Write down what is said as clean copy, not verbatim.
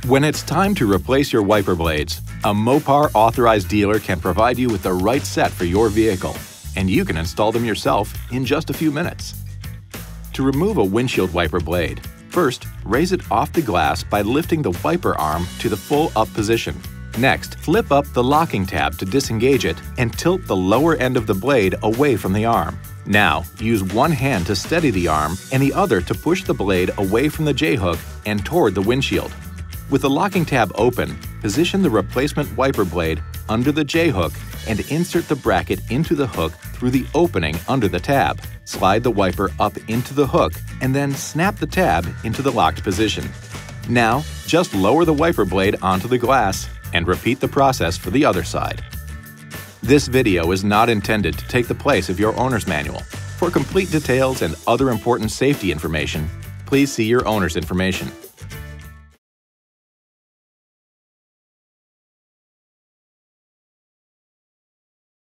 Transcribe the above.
When it's time to replace your wiper blades, a Mopar authorized dealer can provide you with the right set for your vehicle, and you can install them yourself in just a few minutes. To remove a windshield wiper blade, first, raise it off the glass by lifting the wiper arm to the full up position. Next, flip up the locking tab to disengage it and tilt the lower end of the blade away from the arm. Now, use one hand to steady the arm and the other to push the blade away from the J-hook and toward the windshield. With the locking tab open, position the replacement wiper blade under the J-hook and insert the bracket into the hook through the opening under the tab. Slide the wiper up into the hook and then snap the tab into the locked position. Now, just lower the wiper blade onto the glass and repeat the process for the other side. This video is not intended to take the place of your owner's manual. For complete details and other important safety information, please see your owner's information.